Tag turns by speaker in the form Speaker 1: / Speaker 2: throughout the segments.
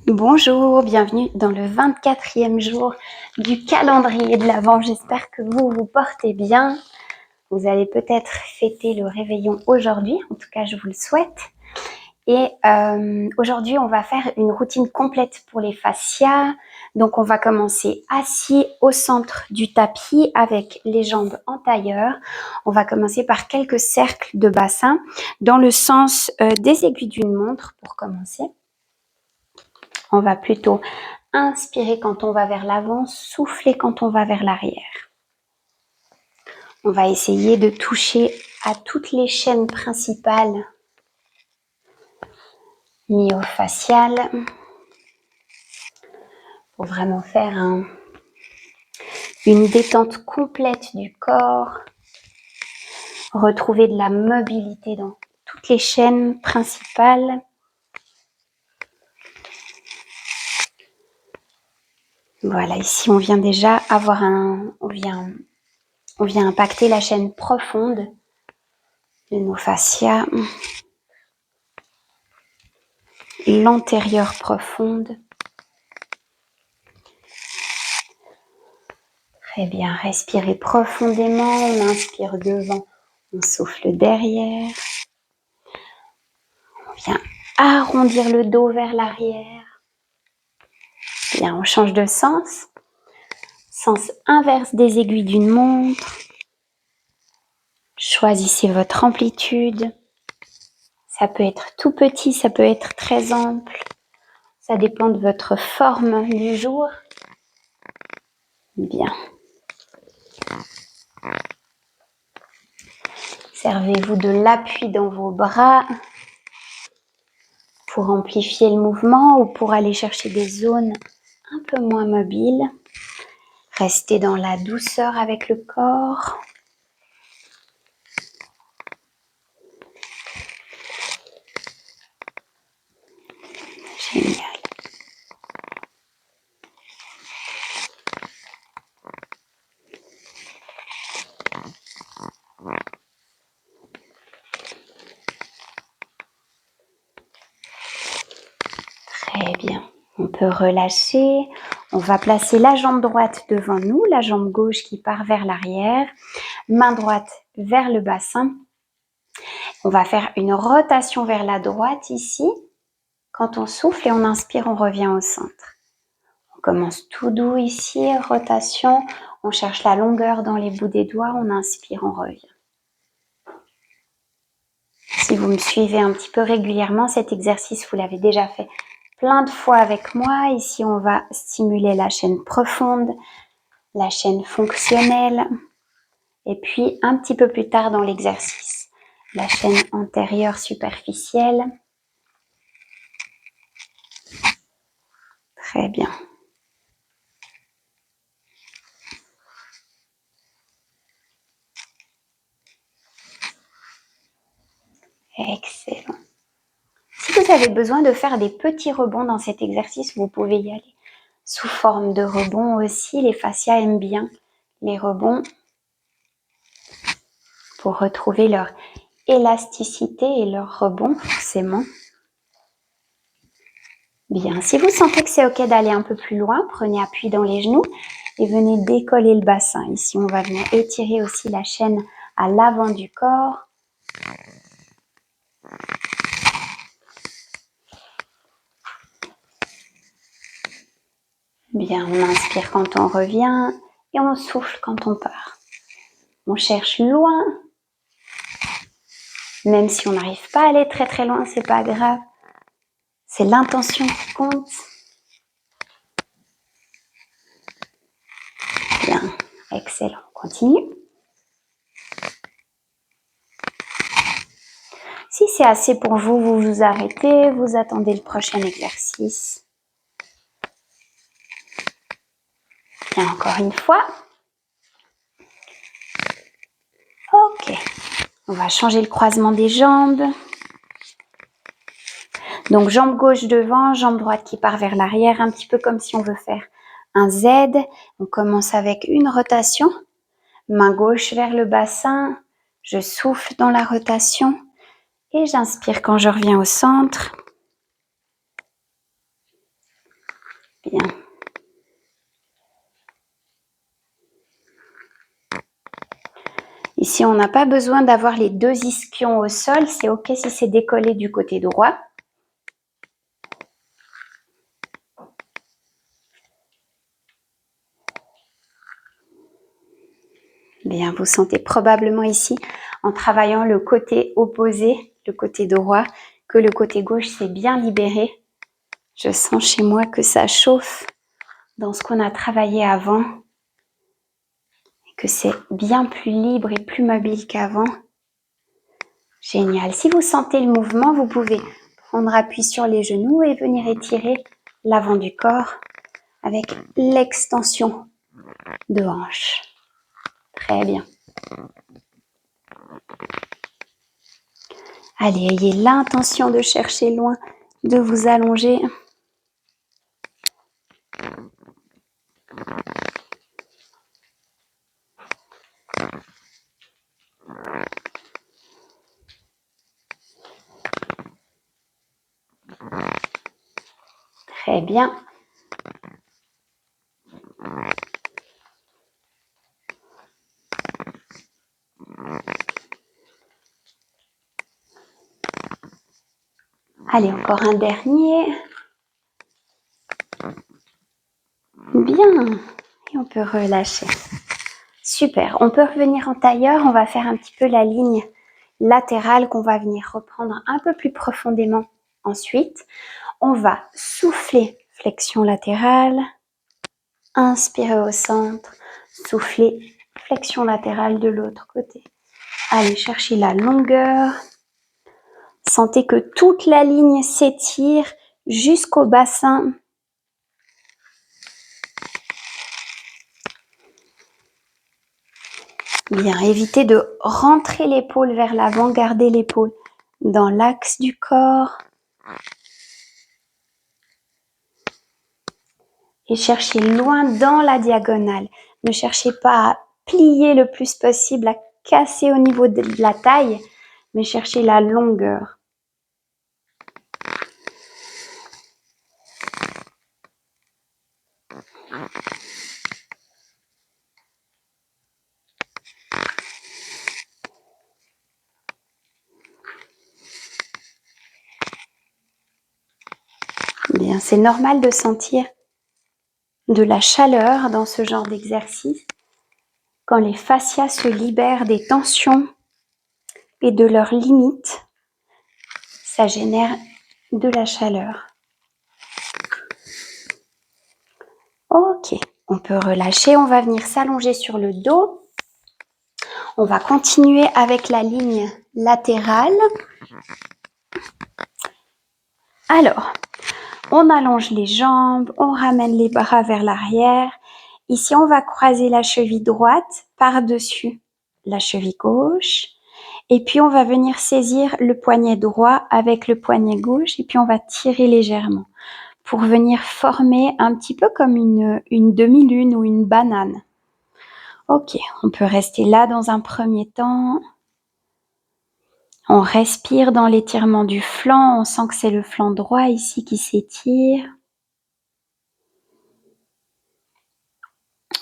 Speaker 1: Bonjour, bienvenue dans le 24e jour du calendrier de l'Avent. J'espère que vous vous portez bien. Vous allez peut-être fêter le réveillon aujourd'hui, en tout cas je vous le souhaite. Et aujourd'hui on va faire une routine complète pour les fascias. Donc on va commencer assis au centre du tapis avec les jambes en tailleur. On va commencer par quelques cercles de bassin dans le sens des aiguilles d'une montre pour commencer. On va plutôt inspirer quand on va vers l'avant, souffler quand on va vers l'arrière. On va essayer de toucher à toutes les chaînes principales myofasciales pour vraiment faire une détente complète du corps, retrouver de la mobilité dans toutes les chaînes principales. Voilà, ici on vient déjà avoir on vient impacter la chaîne profonde de nos fascias, l'antérieure profonde. Très bien, respirez profondément, on inspire devant, on souffle derrière. On vient arrondir le dos vers l'arrière. Bien, on change de sens. Sens inverse des aiguilles d'une montre. Choisissez votre amplitude. Ça peut être tout petit, ça peut être très ample. Ça dépend de votre forme du jour. Bien. Servez-vous de l'appui dans vos bras pour amplifier le mouvement ou pour aller chercher des zones un peu moins mobiles. Restez dans la douceur avec le corps. Génial. Très bien. On peut relâcher. On va placer la jambe droite devant nous, la jambe gauche qui part vers l'arrière, main droite vers le bassin. On va faire une rotation vers la droite ici. Quand on souffle et on inspire, on revient au centre. On commence tout doux ici, rotation. On cherche la longueur dans les bouts des doigts. On inspire, on revient. Si vous me suivez un petit peu régulièrement, cet exercice, vous l'avez déjà fait plein de fois avec moi. Ici, on va stimuler la chaîne profonde, la chaîne fonctionnelle. Et puis, un petit peu plus tard dans l'exercice, la chaîne antérieure superficielle. Très bien. Excellent. Si vous avez besoin de faire des petits rebonds dans cet exercice, vous pouvez y aller sous forme de rebonds aussi. Les fascias aiment bien les rebonds pour retrouver leur élasticité et leur rebond forcément. Bien, si vous sentez que c'est ok d'aller un peu plus loin, prenez appui dans les genoux et venez décoller le bassin. Ici, on va venir étirer aussi la chaîne à l'avant du corps. Bien, on inspire quand on revient et on souffle quand on part. On cherche loin. Même si on n'arrive pas à aller très très loin, c'est pas grave. C'est l'intention qui compte. Bien, excellent. On continue. Si c'est assez pour vous, vous vous arrêtez, vous attendez le prochain exercice. Et encore une fois. Ok. On va changer le croisement des jambes. Donc, jambe gauche devant, jambe droite qui part vers l'arrière, un petit peu comme si on veut faire un Z. On commence avec une rotation. Main gauche vers le bassin. Je souffle dans la rotation. Et j'inspire quand je reviens au centre. Bien. Ici, on n'a pas besoin d'avoir les deux ischions au sol. C'est OK si c'est décollé du côté droit. Bien, vous sentez probablement ici, en travaillant le côté opposé, le côté droit, que le côté gauche s'est bien libéré. Je sens chez moi que ça chauffe dans ce qu'on a travaillé avant et que c'est bien plus libre et plus mobile qu'avant. Génial. Si vous sentez le mouvement, vous pouvez prendre appui sur les genoux et venir étirer l'avant du corps avec l'extension de hanche. Très bien. Allez, ayez l'intention de chercher loin, de vous allonger. Très bien. Allez, encore un dernier. Bien. Et on peut relâcher. Super. On peut revenir en tailleur. On va faire un petit peu la ligne latérale qu'on va venir reprendre un peu plus profondément ensuite. On va souffler, flexion latérale. Inspirez au centre. Soufflez, flexion latérale de l'autre côté. Allez chercher la longueur. Sentez que toute la ligne s'étire jusqu'au bassin. Bien, évitez de rentrer l'épaule vers l'avant, gardez l'épaule dans l'axe du corps. Et cherchez loin dans la diagonale. Ne cherchez pas à plier le plus possible, à casser au niveau de la taille, mais cherchez la longueur. Bien, c'est normal de sentir de la chaleur dans ce genre d'exercice. Quand les fascias se libèrent des tensions et de leurs limites, ça génère de la chaleur. Ok, on peut relâcher, on va venir s'allonger sur le dos. On va continuer avec la ligne latérale. Alors, on allonge les jambes, on ramène les bras vers l'arrière. Ici, on va croiser la cheville droite par-dessus la cheville gauche. Et puis, on va venir saisir le poignet droit avec le poignet gauche. Et puis, on va tirer légèrement pour venir former un petit peu comme une demi-lune ou une banane. Ok, on peut rester là dans un premier temps. On respire dans l'étirement du flanc. On sent que c'est le flanc droit ici qui s'étire.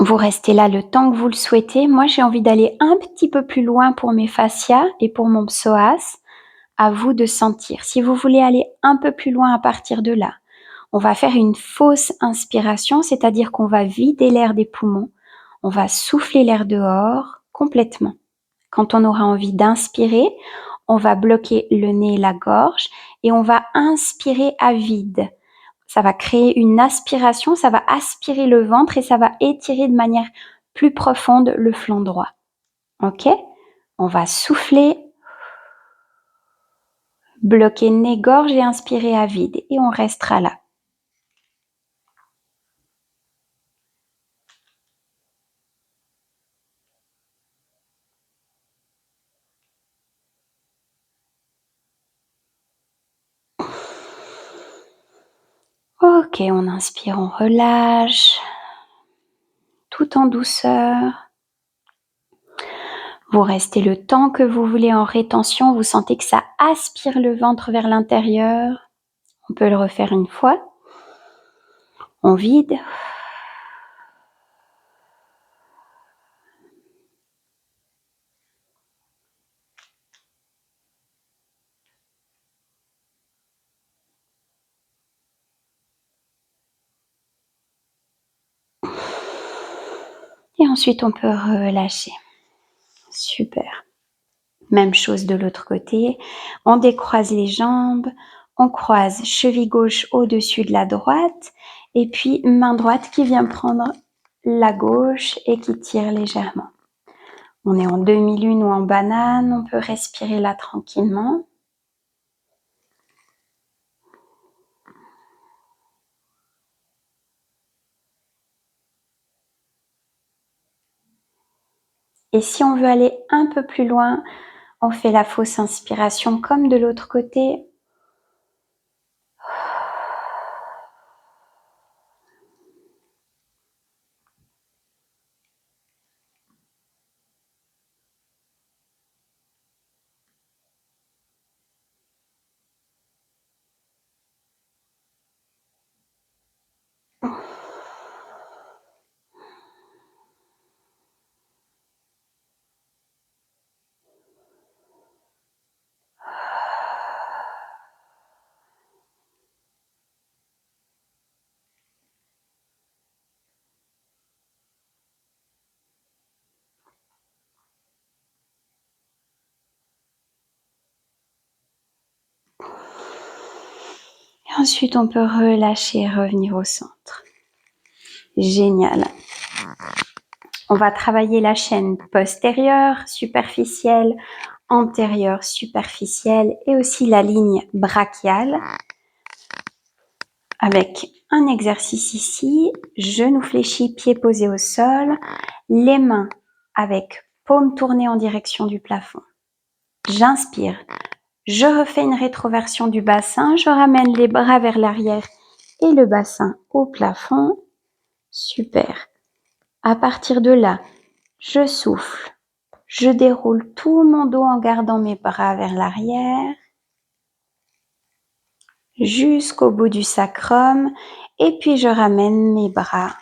Speaker 1: Vous restez là le temps que vous le souhaitez. Moi, j'ai envie d'aller un petit peu plus loin pour mes fascias et pour mon psoas. À vous de sentir. Si vous voulez aller un peu plus loin à partir de là, on va faire une fausse inspiration, c'est-à-dire qu'on va vider l'air des poumons. On va souffler l'air dehors complètement. Quand on aura envie d'inspirer, on va bloquer le nez et la gorge et on va inspirer à vide. Ça va créer une aspiration, ça va aspirer le ventre et ça va étirer de manière plus profonde le flanc droit. Ok ? On va souffler, bloquer nez, gorge et inspirer à vide. Et on restera là. Ok, on inspire, on relâche, tout en douceur. Vous restez le temps que vous voulez en rétention. Vous sentez que ça aspire le ventre vers l'intérieur. On peut le refaire une fois. On vide. Et ensuite, on peut relâcher. Super. Même chose de l'autre côté. On décroise les jambes. On croise cheville gauche au-dessus de la droite. Et puis, main droite qui vient prendre la gauche et qui tire légèrement. On est en demi-lune ou en banane. On peut respirer là tranquillement. Et si on veut aller un peu plus loin, on fait la fausse inspiration comme de l'autre côté. Et ensuite, on peut relâcher et revenir au centre. Génial. On va travailler la chaîne postérieure, superficielle, antérieure, superficielle et aussi la ligne brachiale. Avec un exercice ici, genou fléchi, pied posé au sol, les mains avec paume tournée en direction du plafond. J'inspire, je refais une rétroversion du bassin, je ramène les bras vers l'arrière et le bassin au plafond. Super. À partir de là, je souffle, je déroule tout mon dos en gardant mes bras vers l'arrière, jusqu'au bout du sacrum, et puis je ramène mes bras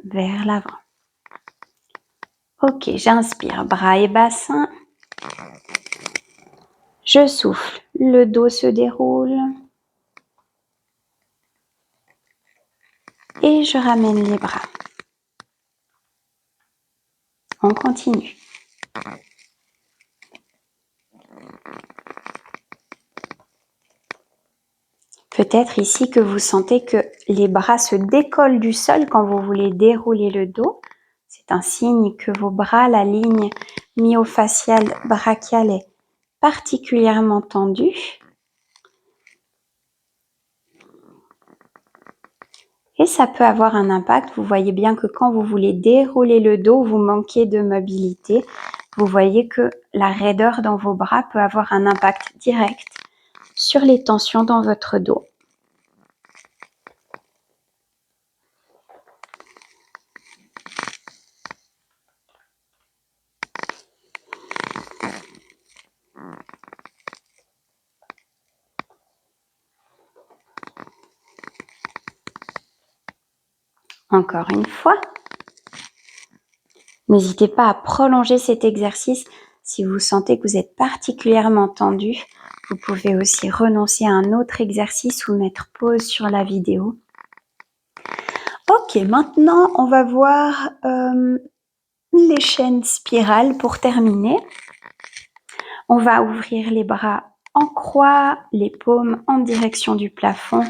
Speaker 1: vers l'avant. Ok, j'inspire, bras et bassin. Je souffle, le dos se déroule. Et je ramène les bras. On continue. Peut-être ici que vous sentez que les bras se décollent du sol quand vous voulez dérouler le dos. C'est un signe que vos bras, la ligne myofaciale brachiale est particulièrement tendue. Et ça peut avoir un impact. Vous voyez bien que quand vous voulez dérouler le dos, vous manquez de mobilité. Vous voyez que la raideur dans vos bras peut avoir un impact direct sur les tensions dans votre dos. Encore une fois. N'hésitez pas à prolonger cet exercice si vous sentez que vous êtes particulièrement tendu. Vous pouvez aussi renoncer à un autre exercice ou mettre pause sur la vidéo. Ok, maintenant on va voir les chaînes spirales pour terminer. On va ouvrir les bras en croix, les paumes en direction du plafond.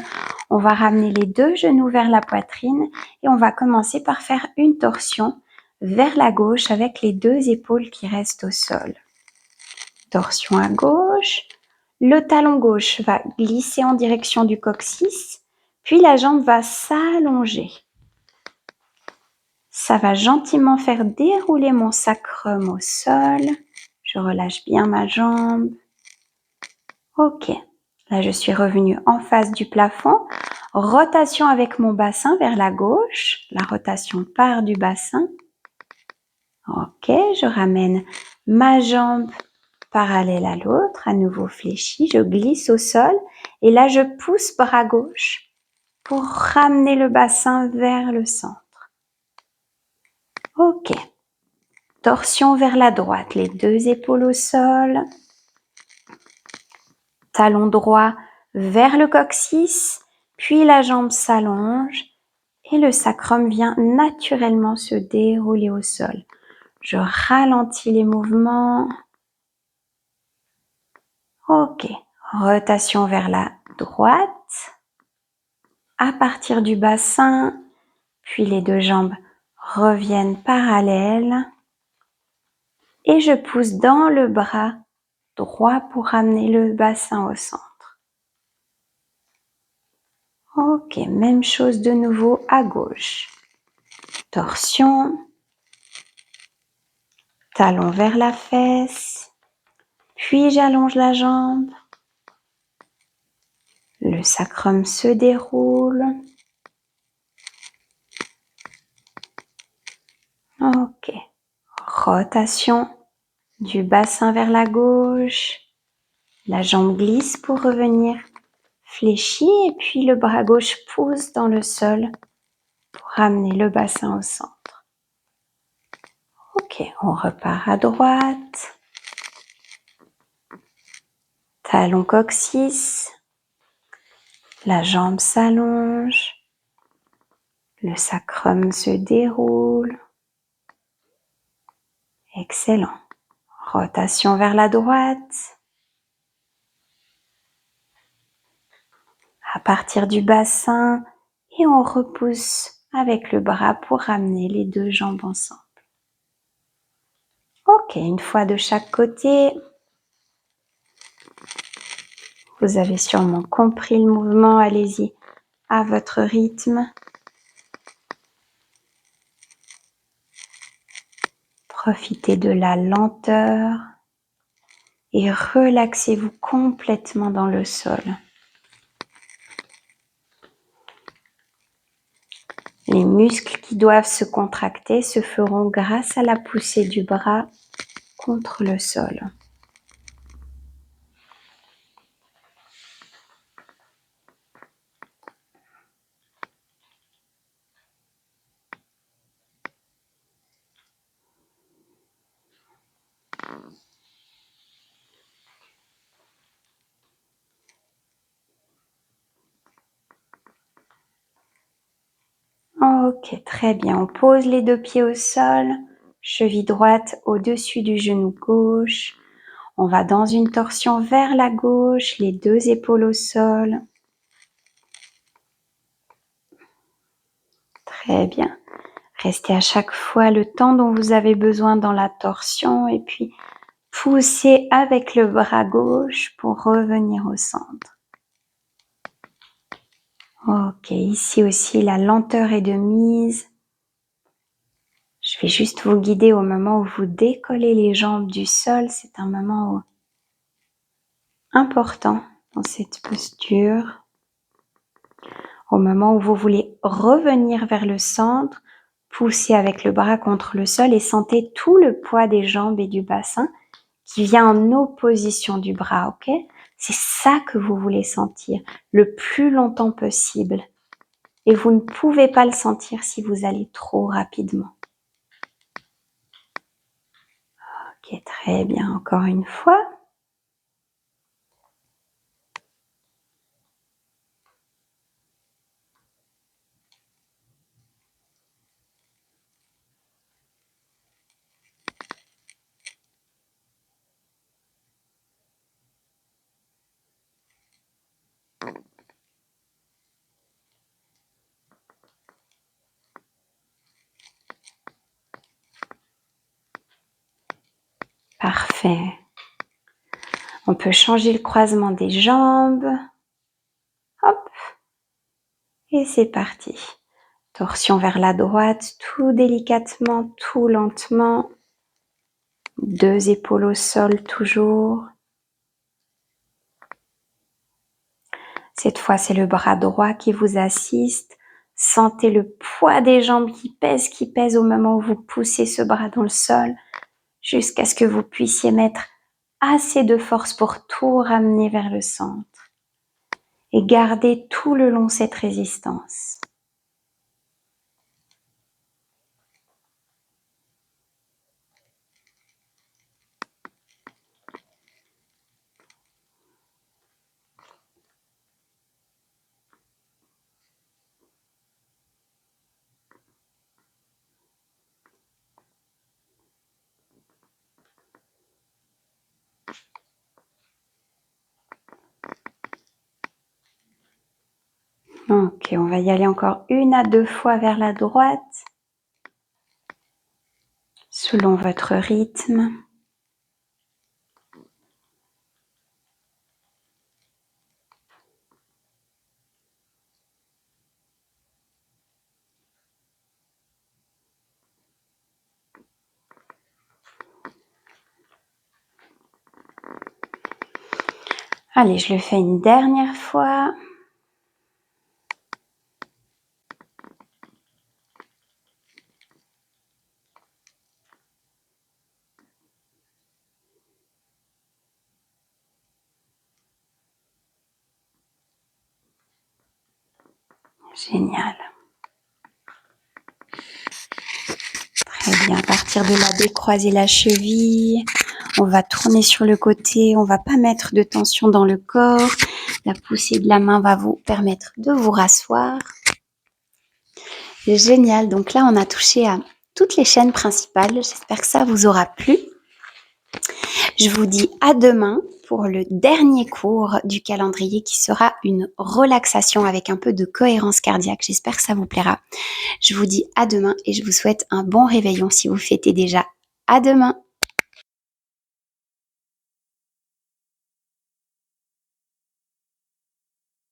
Speaker 1: On va ramener les deux genoux vers la poitrine et on va commencer par faire une torsion vers la gauche avec les deux épaules qui restent au sol. Torsion à gauche. Le talon gauche va glisser en direction du coccyx, puis la jambe va s'allonger. Ça va gentiment faire dérouler mon sacrum au sol. Je relâche bien ma jambe. Ok, là je suis revenue en face du plafond. Rotation avec mon bassin vers la gauche. La rotation part du bassin. Ok, je ramène ma jambe parallèle à l'autre, à nouveau fléchie. Je glisse au sol et là je pousse bras gauche. pour ramener le bassin vers le centre. Ok. Torsion vers la droite, les deux épaules au sol. Talon droit vers le coccyx, puis la jambe s'allonge et le sacrum vient naturellement se dérouler au sol. Je ralentis les mouvements. Ok, rotation vers la droite. À partir du bassin, puis les deux jambes reviennent parallèles. Et je pousse dans le bras droit pour ramener le bassin au centre. Ok, même chose de nouveau à gauche. Torsion. Talon vers la fesse. Puis j'allonge la jambe. Le sacrum se déroule. Ok. Rotation du bassin vers la gauche. La jambe glisse pour revenir fléchie et puis le bras gauche pousse dans le sol pour ramener le bassin au centre. Ok, on repart à droite. Talon coccyx. La jambe s'allonge. Le sacrum se déroule. Excellent. Rotation vers la droite. À partir du bassin et on repousse avec le bras pour ramener les deux jambes ensemble. Ok, une fois de chaque côté. Vous avez sûrement compris le mouvement, allez-y à votre rythme. Profitez de la lenteur et relaxez-vous complètement dans le sol. Les muscles qui doivent se contracter se feront grâce à la poussée du bras contre le sol. Ok, très bien. On pose les deux pieds au sol, cheville droite au-dessus du genou gauche. On va dans une torsion vers la gauche, les deux épaules au sol. Très bien. Restez à chaque fois le temps dont vous avez besoin dans la torsion et puis poussez avec le bras gauche pour revenir au centre. Ok, ici aussi la lenteur est de mise. Je vais juste vous guider au moment où vous décollez les jambes du sol. C'est un moment important dans cette posture. Au moment où vous voulez revenir vers le centre, poussez avec le bras contre le sol et sentez tout le poids des jambes et du bassin qui vient en opposition du bras, ok? C'est ça que vous voulez sentir le plus longtemps possible. Et vous ne pouvez pas le sentir si vous allez trop rapidement. Ok, très bien. Encore une fois. Parfait. On peut changer le croisement des jambes. Hop. Et c'est parti. Torsion vers la droite, tout délicatement, tout lentement. Deux épaules au sol toujours. Cette fois, c'est le bras droit qui vous assiste. Sentez le poids des jambes qui pèse au moment où vous poussez ce bras dans le sol, jusqu'à ce que vous puissiez mettre assez de force pour tout ramener vers le centre. Et gardez tout le long cette résistance. Ok, on va y aller encore 1 à 2 fois vers la droite, selon votre rythme. Allez, je le fais une dernière fois. Génial. Très bien, à partir de là, décroisez la cheville. On va tourner sur le côté, on va pas mettre de tension dans le corps. La poussée de la main va vous permettre de vous rasseoir. Génial, donc là on a touché à toutes les chaînes principales. J'espère que ça vous aura plu. Je vous dis à demain pour le dernier cours du calendrier qui sera une relaxation avec un peu de cohérence cardiaque. J'espère que ça vous plaira. Je vous dis à demain et je vous souhaite un bon réveillon si vous fêtez déjà. À demain!